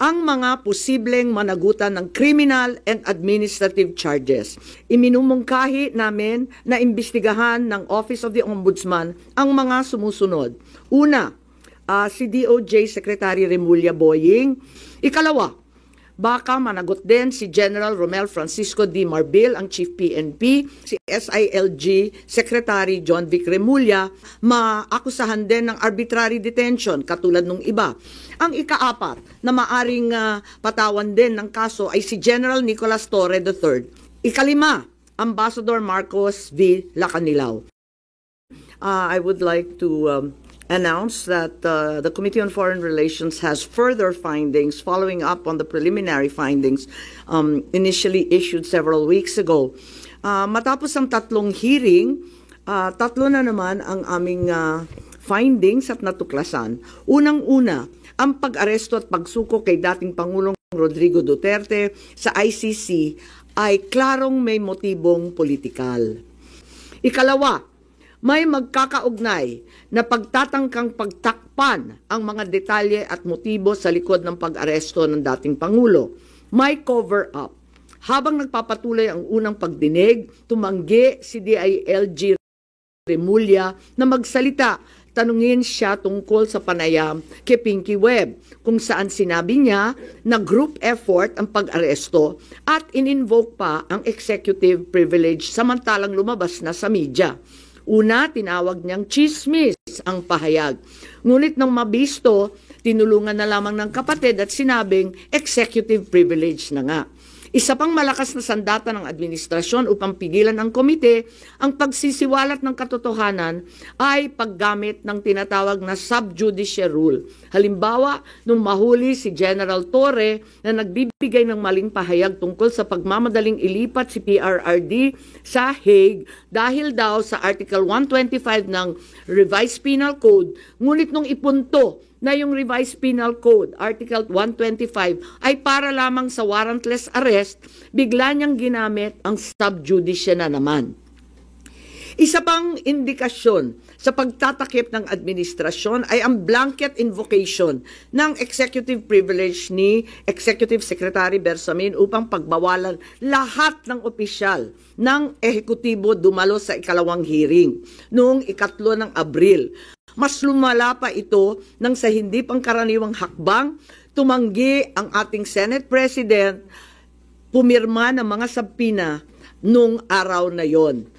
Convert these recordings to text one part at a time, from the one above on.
ang mga posibleng managutan ng criminal and administrative charges. Iminumungkahi namin na imbestigahan ng Office of the Ombudsman ang mga sumusunod. Una, si DOJ Secretary Remulla Boying. Ikalawa, baka managot din si General Romel Francisco D. Marbil, ang Chief PNP, si SILG Secretary John Vic Remulla, maakusahan din ng arbitrary detention katulad nung iba. Ang ikaapat na maaring patawan din ng kaso ay si General Nicolas Torre III. Ikalima, Ambassador Marcos V. Lacanilao. I would like to announced that the Committee on Foreign Relations has further findings following up on the preliminary findings initially issued several weeks ago. Matapos ang tatlong hearing, tatlo na naman ang aming findings at natuklasan. Unang-una, ang pag-aresto at pagsuko kay dating Pangulong Rodrigo Duterte sa ICC ay klarong may motibong politikal. Ikalawa, may magkakaugnay na pagtatangkang pagtakpan ang mga detalye at motibo sa likod ng pag-aresto ng dating Pangulo. May cover-up. Habang nagpapatuloy ang unang pagdinig, tumanggi si DILG Remulla na magsalita. Tanungin siya tungkol sa panayam kay Pinky Webb, kung saan sinabi niya na group effort ang pag-aresto at in-invoke pa ang executive privilege samantalang lumabas na sa media. Una, tinawag niyang chismis ang pahayag. Ngunit nang mabisto, tinulungan na lamang ng kapatid at sinabing executive privilege na nga. Isa pang malakas na sandata ng administrasyon upang pigilan ng komite ang pagsisiwalat ng katotohanan ay paggamit ng tinatawag na subjudice rule. Halimbawa, nung mahuli si General Torre na nagbibigay ng maling pahayag tungkol sa pagmamadaling ilipat si PRRD sa Hague dahil daw sa Article 125 ng Revised Penal Code, ngunit nung ipunto na yung Revised Penal Code, Article 125, ay para lamang sa warrantless arrest, bigla niyang ginamit ang subjudice na naman. Isa pang indikasyon sa pagtatakip ng administrasyon ay ang blanket invocation ng executive privilege ni Executive Secretary Bersamin upang pagbawalan lahat ng opisyal ng ehekutibo dumalo sa ikalawang hearing noong 3 ng Abril. Mas lumala pa ito nang sa hindi pangkaraniwang hakbang, tumanggi ang ating Senate President, pumirma ng mga sabpina nung araw na yon.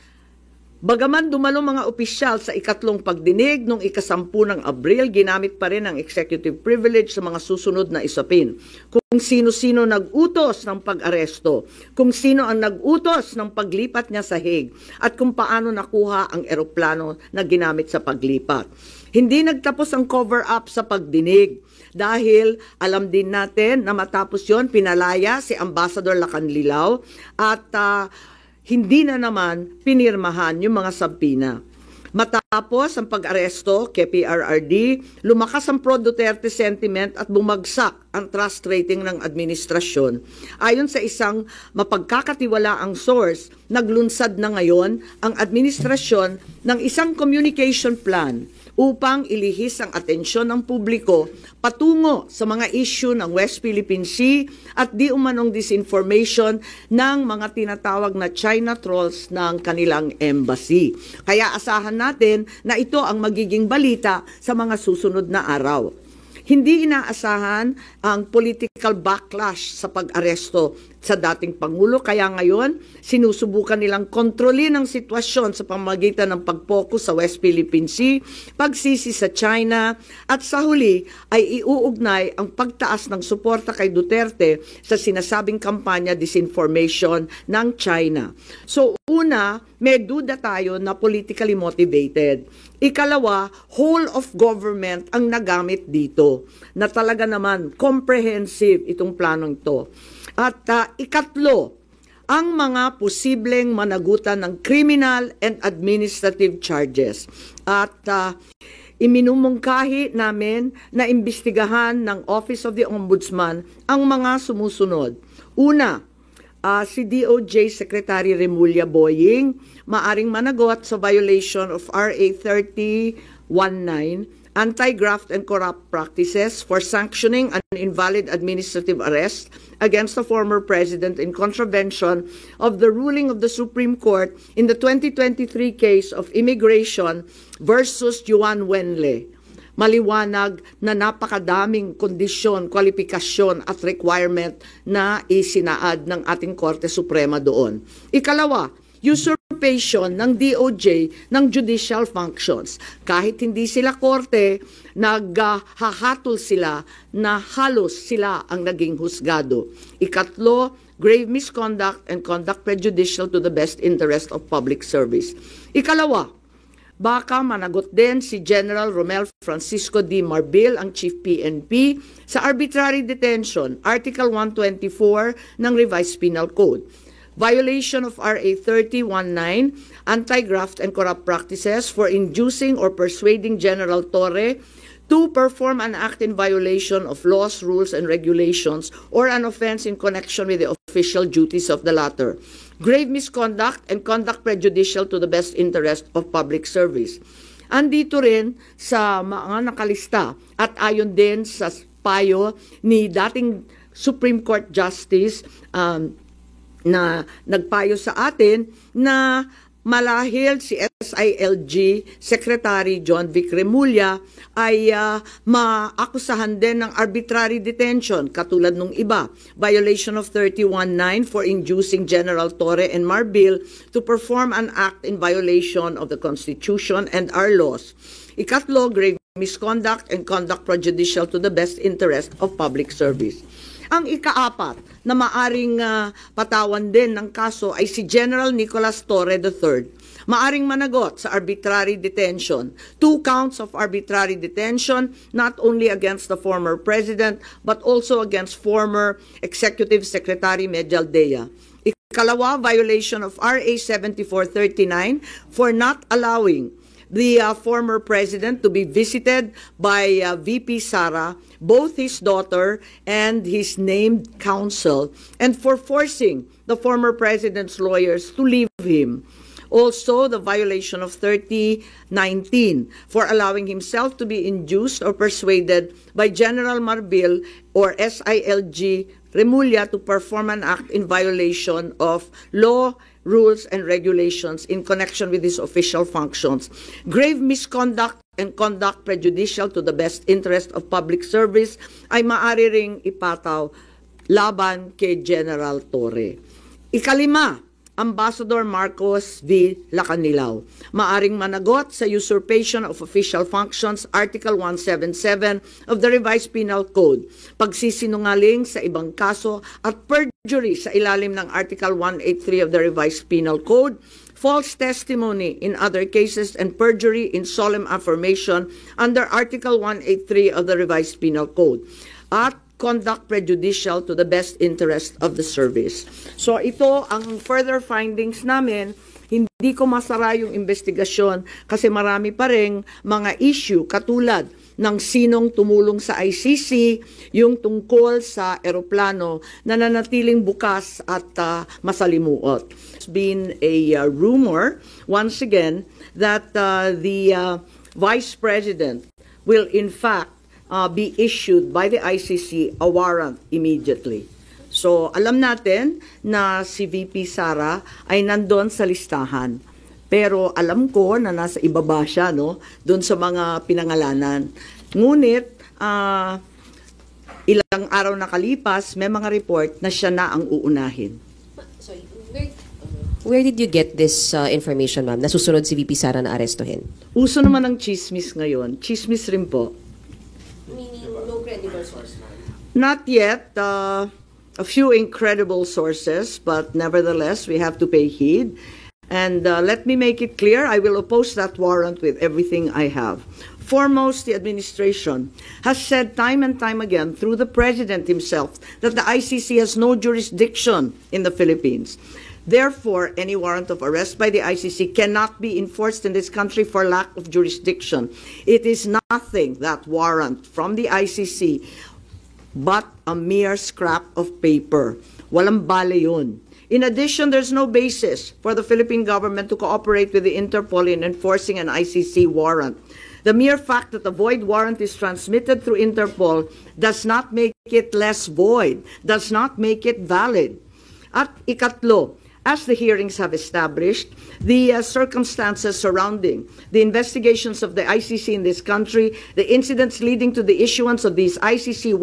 Bagaman dumalo mga opisyal sa ikatlong pagdinig noong 10 ng Abril, ginamit pa rin ang executive privilege sa mga susunod na isapin. Kung sino-sino nag-utos ng pag-aresto, kung sino ang nag-utos ng paglipat niya sa Hague, at kung paano nakuha ang eroplano na ginamit sa paglipat. Hindi nagtapos ang cover-up sa pagdinig dahil alam din natin na matapos yon pinalaya si Ambassador Lacanilao at hindi na naman pinirmahan yung mga sabpina. Matapos ang pag-aresto kay PRRD, lumakas ang pro-Duterte sentiment at bumagsak ang trust rating ng administrasyon. Ayon sa isang mapagkakatiwalaang source, naglunsad na ngayon ang administrasyon ng isang communication plan upang ilihis ang atensyon ng publiko patungo sa mga issue ng West Philippine Sea at di umanong disinformation ng mga tinatawag na China trolls ng kanilang embassy. Kaya asahan natin na ito ang magiging balita sa mga susunod na araw. Hindi inaasahan ang political backlash sa pag-aresto sa dating Pangulo. Kaya ngayon, sinusubukan nilang kontrolin ang sitwasyon sa pamamagitan ng pag-focus sa West Philippine Sea, pagsisi sa China, at sa huli ay iuugnay ang pagtaas ng suporta kay Duterte sa sinasabing kampanya disinformation ng China. So una, may duda tayo na politically motivated. Ikalawa, whole of government ang nagamit dito na talaga naman comprehensive itong planong ito. At ikatlo, ang mga posibleng managutan ng criminal and administrative charges. At iminumungkahi namin na imbestigahan ng Office of the Ombudsman ang mga sumusunod. Una, si DOJ Secretary Remulla Boying maaring managot sa violation of RA 3019 anti-graft and corrupt practices for sanctioning an invalid administrative arrest against the former president in contravention of the ruling of the Supreme Court in the 2023 case of Immigration versus Juan Wenle. Maliwanag na napakadaming kondisyon, kwalifikasyon at requirement na isinaad ng ating Korte Suprema doon. Ikalawa, usurpation ng DOJ ng judicial functions. Kahit hindi sila korte, naghahatol sila na halos sila ang naging husgado. Ikatlo, grave misconduct and conduct prejudicial to the best interest of public service. Ikalawa, baka managot din si General Romel Francisco D. Marbil, ang Chief PNP, sa arbitrary detention, Article 124 ng Revised Penal Code. Violation of RA 3019, anti-graft and corrupt practices for inducing or persuading General Torre to perform an act in violation of laws, rules, and regulations or an offense in connection with the official duties of the latter. Grave misconduct and conduct prejudicial to the best interest of public service. Andito rin sa mga nakalista at ayon din sa payo ni dating Supreme Court Justice na nagpayo sa atin na malahil si SILG Secretary John Vic Remulla ay maakusahan din ng arbitrary detention katulad nung iba. Violation of 319 for inducing General Torre and Marbil to perform an act in violation of the Constitution and our laws. Ikatlo, grave misconduct and conduct prejudicial to the best interest of public service. Ang ikaapat na maaring patawan din ng kaso ay si General Nicolas Torre III. Maaring managot sa arbitrary detention. 2 counts of arbitrary detention, not only against the former president, but also against former Executive Secretary Medialdea. Ikalawa, violation of RA 7439 for not allowing the former president to be visited by VP Sara, both his daughter and his named counsel, and for forcing the former president's lawyers to leave him. Also, the violation of 3019 for allowing himself to be induced or persuaded by General Marbil or SILG Remulla to perform an act in violation of law, rules, and regulations in connection with his official functions. Grave misconduct and conduct prejudicial to the best interest of public service ay maaari ring ipataw laban kay General Torre. Ikalima, Ambassador Marcos V. Lacanilao. Maaring managot sa usurpation of official functions, Article 177 of the Revised Penal Code, pagsisinungaling sa ibang kaso at perjury sa ilalim ng Article 183 of the Revised Penal Code, false testimony in other cases, and perjury in solemn affirmation under Article 183 of the Revised Penal Code, at conduct prejudicial to the best interest of the service. So ito ang further findings namin. Hindi ko masara yung investigasyon kasi marami pa ring mga issue katulad ng sinong tumulong sa ICC, yung tungkol sa eroplano na nanatiling bukas at masalimuot. It's been a rumor, once again, that the Vice President will in fact be issued by the ICC a warrant immediately. So, alam natin na si VP Sara ay nandun sa listahan. Pero alam ko na nasa ibaba siya, no? Doon sa mga pinangalanan. Ngunit, ilang araw nakalipas, may mga report na siya na ang uunahin. Sorry, where did you get this information, ma'am? Nasusunod si VP Sara na arestuhin? Uso naman ang chismis ngayon. Chismis rin po. Meaning, no credible source, ma'am? Not yet. A few incredible sources, but nevertheless, we have to pay heed. And let me make it clear, I will oppose that warrant with everything I have. Foremost, the administration has said time and time again through the President himself that the ICC has no jurisdiction in the Philippines. Therefore, any warrant of arrest by the ICC cannot be enforced in this country for lack of jurisdiction. It is nothing, that warrant from the ICC, but a mere scrap of paper. Walang bale yun. In addition, there's no basis for the Philippine government to cooperate with the Interpol in enforcing an ICC warrant. The mere fact that a void warrant is transmitted through Interpol does not make it less void, does not make it valid. At ikatlo, as the hearings have established, the circumstances surrounding the investigations of the ICC in this country, the incidents leading to the issuance of these ICC